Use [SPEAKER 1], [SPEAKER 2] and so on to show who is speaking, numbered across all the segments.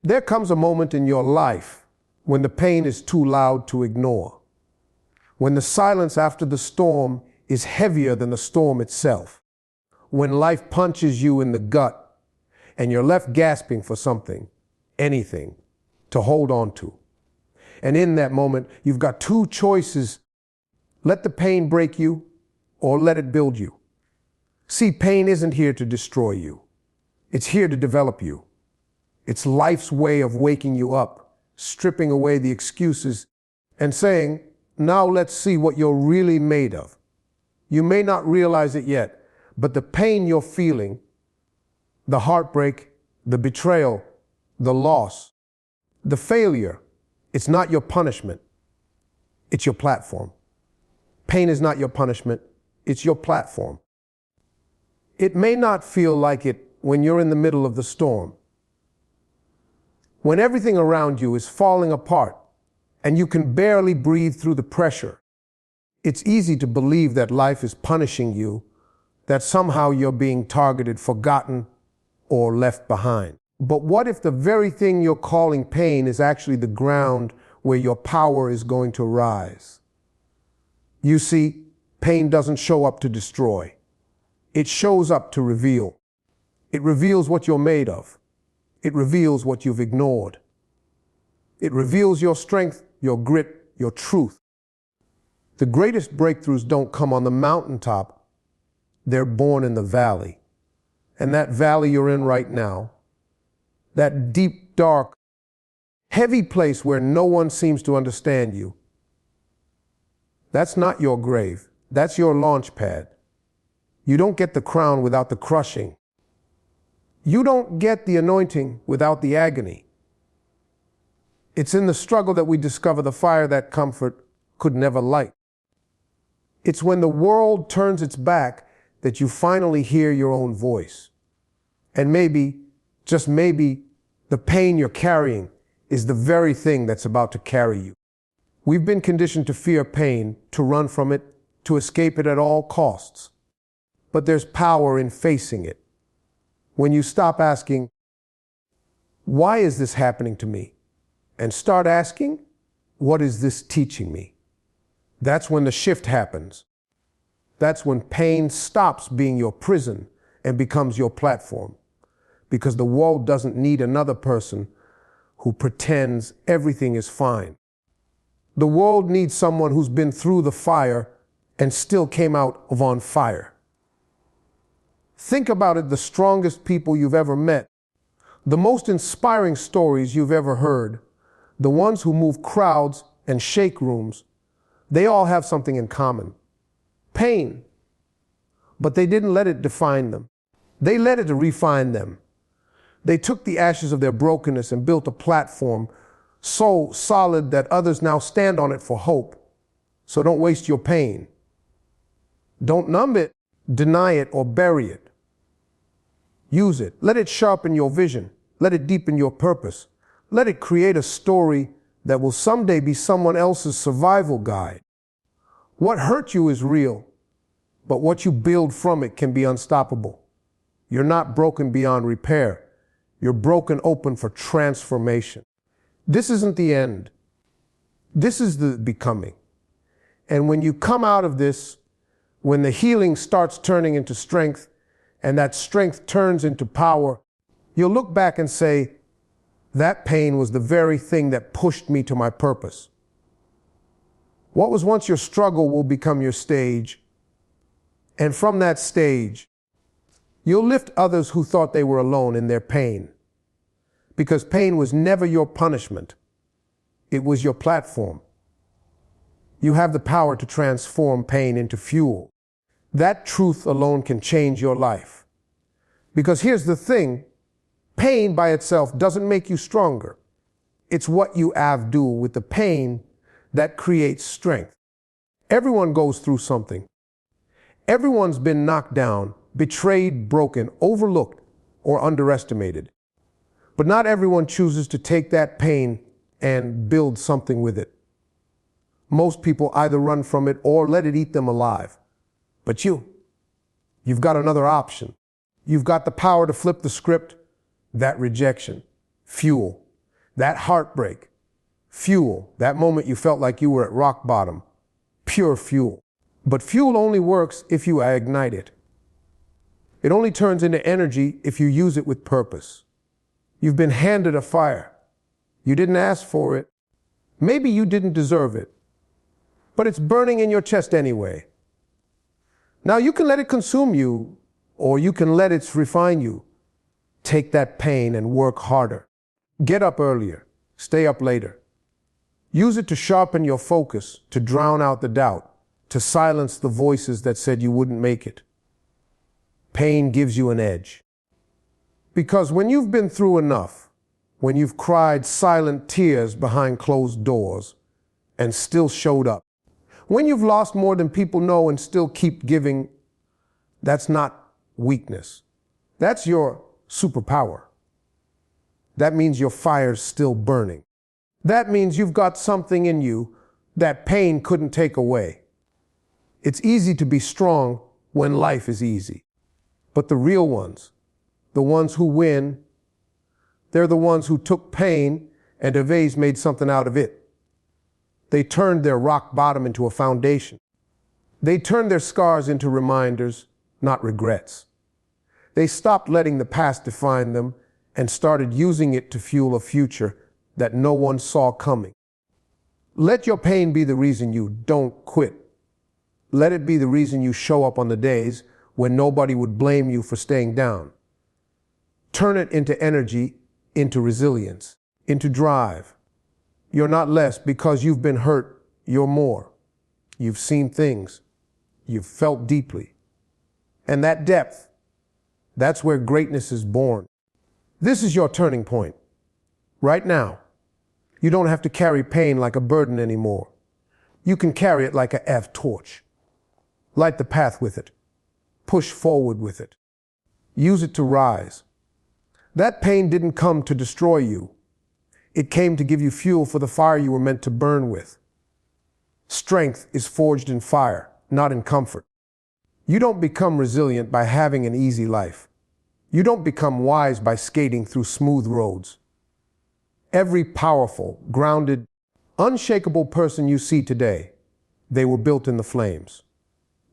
[SPEAKER 1] There comes a moment in your life when the pain is too loud to ignore, when the silence after the storm is heavier than the storm itself, when life punches you in the gut and you're left gasping for something, anything, to hold on to. And in that moment, you've got two choices: let the pain break you or let it build you. See, pain isn't here to destroy you. It's here to develop you. It's life's way of waking you up, stripping away the excuses and saying, now let's see what you're really made of. You may not realize it yet, but the pain you're feeling, the heartbreak, the betrayal, the loss, the failure, it's not your punishment. It's your platform. Pain is not your punishment. It's your platform. It may not feel like it when you're in the middle of the storm, when everything around you is falling apart and you can barely breathe through the pressure. It's easy to believe that life is punishing you, that somehow you're being targeted, forgotten, or left behind. But what if the very thing you're calling pain is actually the ground where your power is going to rise? You see, pain doesn't show up to destroy. It shows up to reveal. It reveals what you're made of. It reveals what you've ignored. It reveals your strength, your grit, your truth. The greatest breakthroughs don't come on the mountaintop. They're born in the valley. And that valley you're in right now, that deep, dark, heavy place where no one seems to understand you, that's not your grave. That's your launch pad. You don't get the crown without the crushing. You don't get the anointing without the agony. It's in the struggle that we discover the fire that comfort could never light. It's when the world turns its back that you finally hear your own voice. And maybe, just maybe, the pain you're carrying is the very thing that's about to carry you. We've been conditioned to fear pain, to run from it, to escape it at all costs. But there's power in facing it. When you stop asking, why is this happening to me? And start asking, what is this teaching me? That's when the shift happens. That's when pain stops being your prison and becomes your platform. Because the world doesn't need another person who pretends everything is fine. The world needs someone who's been through the fire and still came out of on fire. Think about it, the strongest people you've ever met, the most inspiring stories you've ever heard, the ones who move crowds and shake rooms, they all have something in common: pain. But they didn't let it define them. They let it refine them. They took the ashes of their brokenness and built a platform so solid that others now stand on it for hope. So don't waste your pain. Don't numb it, deny it, or bury it. Use it. Let it sharpen your vision. Let it deepen your purpose. Let it create a story that will someday be someone else's survival guide. What hurt you is real, but what you build from it can be unstoppable. You're not broken beyond repair. You're broken open for transformation. This isn't the end. This is the becoming. And when you come out of this, when the healing starts turning into strength, and that strength turns into power, you'll look back and say, that pain was the very thing that pushed me to my purpose. What was once your struggle will become your stage. And from that stage, you'll lift others who thought they were alone in their pain. Because pain was never your punishment. It was your platform. You have the power to transform pain into fuel. That truth alone can change your life. Because here's the thing, pain by itself doesn't make you stronger. It's what you do with the pain that creates strength. Everyone goes through something. Everyone's been knocked down, betrayed, broken, overlooked, or underestimated. But not everyone chooses to take that pain and build something with it. Most people either run from it or let it eat them alive. But you've got another option. You've got the power to flip the script, that rejection, fuel. That heartbreak, fuel, that moment you felt like you were at rock bottom, pure fuel. But fuel only works if you ignite it. It only turns into energy if you use it with purpose. You've been handed a fire. You didn't ask for it. Maybe you didn't deserve it. But it's burning in your chest anyway. Now you can let it consume you, or you can let it refine you. Take that pain and work harder. Get up earlier. Stay up later. Use it to sharpen your focus, to drown out the doubt, to silence the voices that said you wouldn't make it. Pain gives you an edge. Because when you've been through enough, when you've cried silent tears behind closed doors and still showed up, when you've lost more than people know and still keep giving, that's not weakness. That's your superpower. That means your fire's still burning. That means you've got something in you that pain couldn't take away. It's easy to be strong when life is easy. But the real ones, the ones who win, they're the ones who took pain and have made something out of it. They turned their rock bottom into a foundation. They turned their scars into reminders, not regrets. They stopped letting the past define them and started using it to fuel a future that no one saw coming. Let your pain be the reason you don't quit. Let it be the reason you show up on the days when nobody would blame you for staying down. Turn it into energy, into resilience, into drive. You're not less because you've been hurt. You're more. You've seen things. You've felt deeply. And that depth, that's where greatness is born. This is your turning point. Right now. You don't have to carry pain like a burden anymore. You can carry it like a torch. Light the path with it. Push forward with it. Use it to rise. That pain didn't come to destroy you. It came to give you fuel for the fire you were meant to burn with. Strength is forged in fire, not in comfort. You don't become resilient by having an easy life. You don't become wise by skating through smooth roads. Every powerful, grounded, unshakable person you see today, they were built in the flames,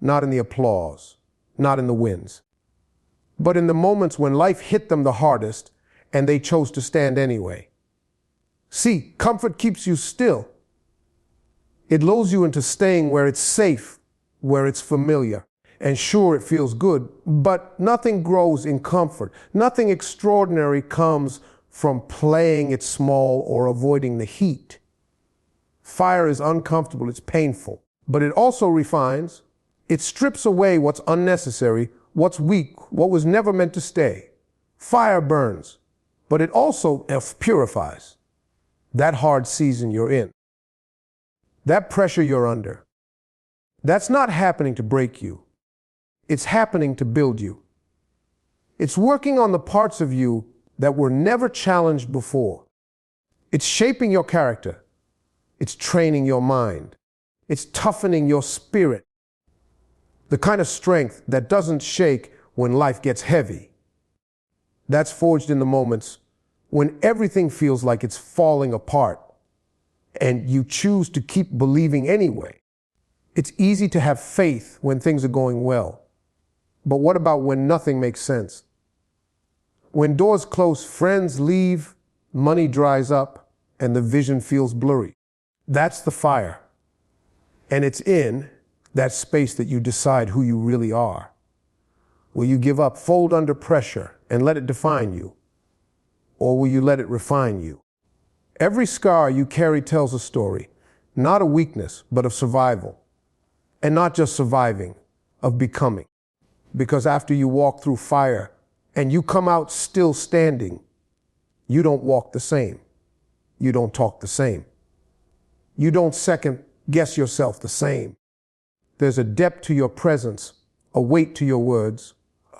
[SPEAKER 1] not in the applause, not in the wins, but in the moments when life hit them the hardest and they chose to stand anyway. See, comfort keeps you still. It lulls you into staying where it's safe, where it's familiar. And sure, it feels good, but nothing grows in comfort. Nothing extraordinary comes from playing it small or avoiding the heat. Fire is uncomfortable, it's painful, but it also refines. It strips away what's unnecessary, what's weak, what was never meant to stay. Fire burns, but it also purifies. That hard season you're in, that pressure you're under, that's not happening to break you. It's happening to build you. It's working on the parts of you that were never challenged before. It's shaping your character. It's training your mind. It's toughening your spirit. The kind of strength that doesn't shake when life gets heavy. That's forged in the moments when everything feels like it's falling apart and you choose to keep believing anyway. It's easy to have faith when things are going well. But what about when nothing makes sense? When doors close, friends leave, money dries up, and the vision feels blurry. That's the fire. And it's in that space that you decide who you really are. Will you give up, fold under pressure, and let it define you? Or will you let it refine you? Every scar you carry tells a story, not of weakness, but of survival. And not just surviving, of becoming. Because after you walk through fire and you come out still standing, you don't walk the same. You don't talk the same. You don't second guess yourself the same. There's a depth to your presence, a weight to your words,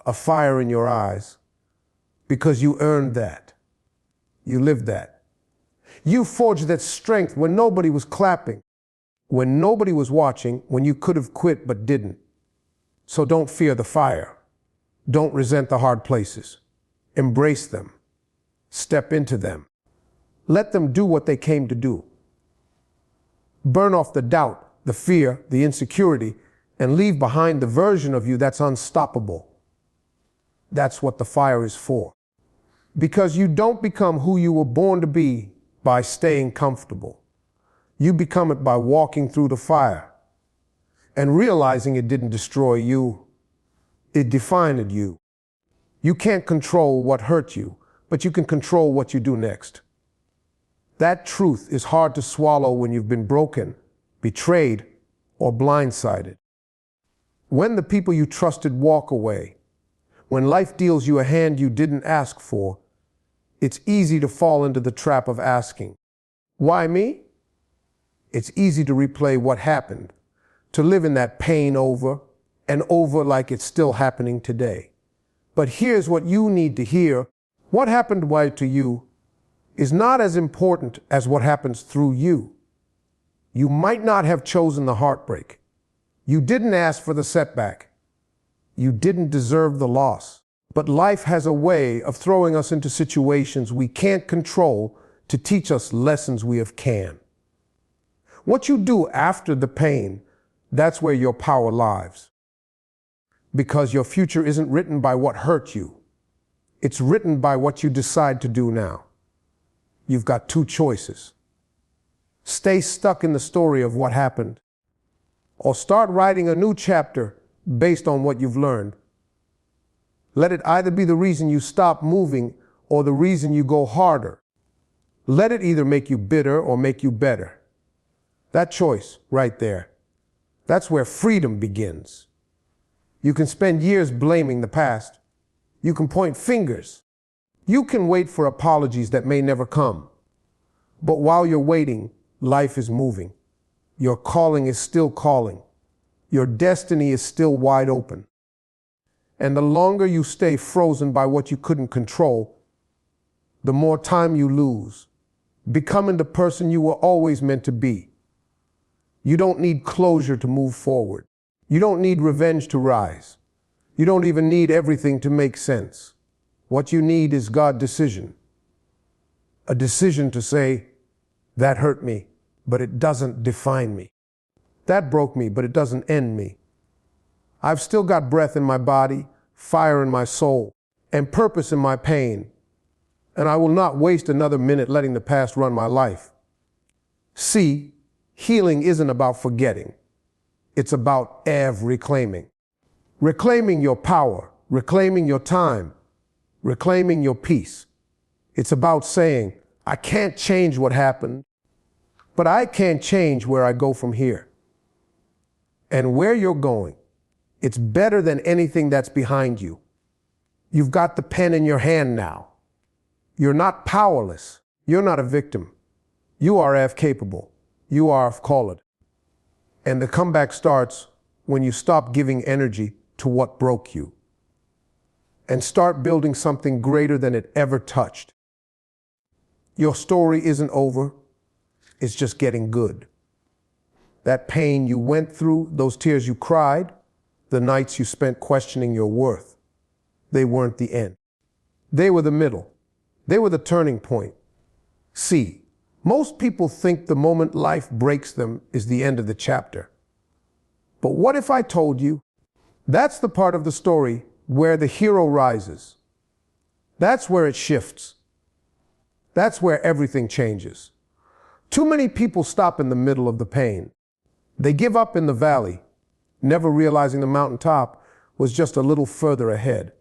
[SPEAKER 1] a fire in your eyes, because you earned that. You lived that. You forged that strength when nobody was clapping, when nobody was watching, when you could have quit but didn't. So don't fear the fire. Don't resent the hard places. Embrace them. Step into them. Let them do what they came to do. Burn off the doubt, the fear, the insecurity, and leave behind the version of you that's unstoppable. That's what the fire is for. Because you don't become who you were born to be by staying comfortable. You become it by walking through the fire and realizing it didn't destroy you. It defined you. You can't control what hurt you, but you can control what you do next. That truth is hard to swallow when you've been broken, betrayed, or blindsided. When the people you trusted walk away, when life deals you a hand you didn't ask for, it's easy to fall into the trap of asking, "Why me?" It's easy to replay what happened, to live in that pain over and over like it's still happening today. But here's what you need to hear. What happened to you is not as important as what happens through you. You might not have chosen the heartbreak. You didn't ask for the setback. You didn't deserve the loss. But life has a way of throwing us into situations we can't control to teach us lessons we can. What you do after the pain, that's where your power lies. Because your future isn't written by what hurt you. It's written by what you decide to do now. You've got two choices. Stay stuck in the story of what happened, or start writing a new chapter based on what you've learned. Let it either be the reason you stop moving or the reason you go harder. Let it either make you bitter or make you better. That choice right there, that's where freedom begins. You can spend years blaming the past. You can point fingers. You can wait for apologies that may never come. But while you're waiting, life is moving. Your calling is still calling. Your destiny is still wide open. And the longer you stay frozen by what you couldn't control, the more time you lose, becoming the person you were always meant to be. You don't need closure to move forward. You don't need revenge to rise. You don't even need everything to make sense. What you need is God's decision. A decision to say, that hurt me, but it doesn't define me. That broke me, but it doesn't end me. I've still got breath in my body, fire in my soul, and purpose in my pain. And I will not waste another minute letting the past run my life. See, healing isn't about forgetting. It's about reclaiming. Reclaiming your power, reclaiming your time, reclaiming your peace. It's about saying, I can't change what happened, but I can change where I go from here. And where you're going, it's better than anything that's behind you. You've got the pen in your hand now. You're not powerless. You're not a victim. You are capable. You are called. And the comeback starts when you stop giving energy to what broke you and start building something greater than it ever touched. Your story isn't over. It's just getting good. That pain you went through, those tears you cried, the nights you spent questioning your worth, they weren't the end. They were the middle. They were the turning point. See, most people think the moment life breaks them is the end of the chapter. But what if I told you that's the part of the story where the hero rises? That's where it shifts. That's where everything changes. Too many people stop in the middle of the pain. They give up in the valley, never realizing the mountaintop was just a little further ahead.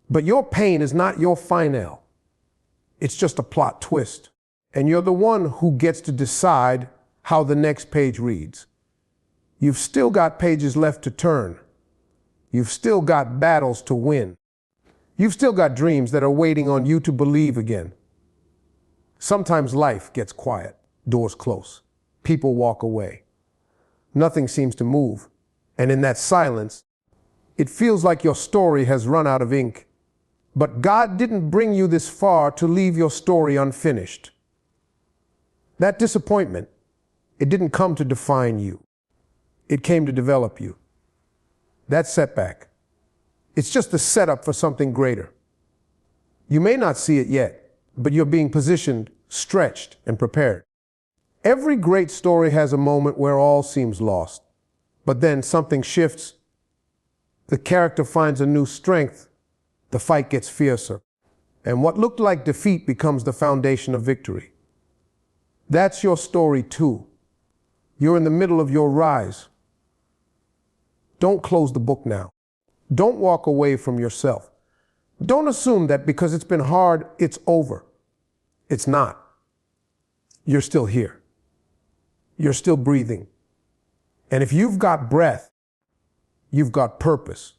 [SPEAKER 1] But your pain is not your final. It's just a plot twist. And you're the one who gets to decide how the next page reads. You've still got pages left to turn. You've still got battles to win. You've still got dreams that are waiting on you to believe again. Sometimes life gets quiet, doors close, people walk away. Nothing seems to move. And in that silence, it feels like your story has run out of ink. But God didn't bring you this far to leave your story unfinished. That disappointment, it didn't come to define you. It came to develop you. That setback, it's just the setup for something greater. You may not see it yet, but you're being positioned stretched, and prepared. Every great story has a moment where all seems lost, but then something shifts. The character finds a new strength. The fight gets fiercer, and what looked like defeat becomes the foundation of victory. That's your story too. You're in the middle of your rise. Don't close the book now. Don't walk away from yourself. Don't assume that because it's been hard, it's over. It's not. You're still here. You're still breathing. And if you've got breath, you've got purpose.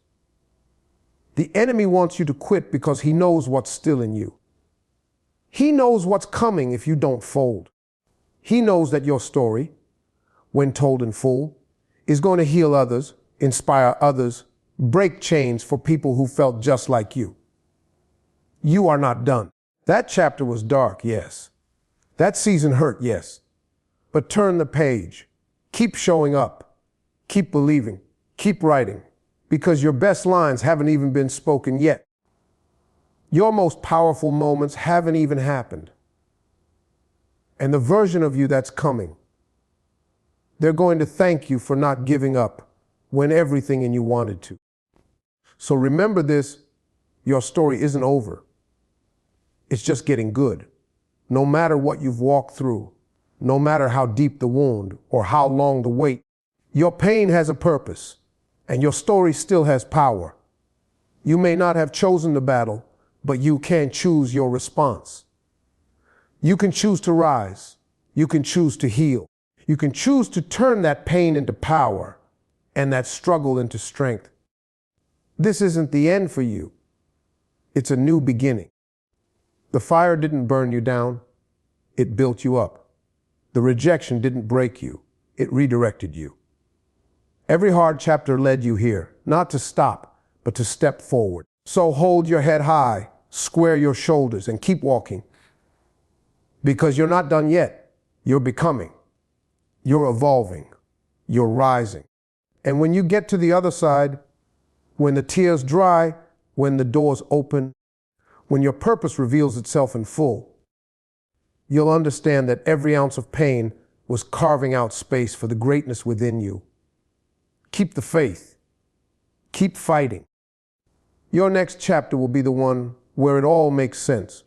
[SPEAKER 1] The enemy wants you to quit because he knows what's still in you. He knows what's coming if you don't fold. He knows that your story, when told in full, is going to heal others, inspire others, break chains for people who felt just like you. You are not done. That chapter was dark, yes. That season hurt, yes. But turn the page. Keep showing up. Keep believing. Keep writing. Because your best lines haven't even been spoken yet. Your most powerful moments haven't even happened. And the version of you that's coming, they're going to thank you for not giving up when everything in you wanted to. So remember this, your story isn't over. It's just getting good. No matter what you've walked through, no matter how deep the wound or how long the wait, your pain has a purpose and your story still has power. You may not have chosen the battle, but you can choose your response. You can choose to rise. You can choose to heal. You can choose to turn that pain into power and that struggle into strength. This isn't the end for you. It's a new beginning. The fire didn't burn you down. It built you up. The rejection didn't break you. It redirected you. Every hard chapter led you here, not to stop, but to step forward. So hold your head high, square your shoulders, and keep walking. Because you're not done yet. You're becoming. You're evolving. You're rising. And when you get to the other side, when the tears dry, when the doors open, when your purpose reveals itself in full, you'll understand that every ounce of pain was carving out space for the greatness within you. Keep the faith. Keep fighting. Your next chapter will be the one where it all makes sense,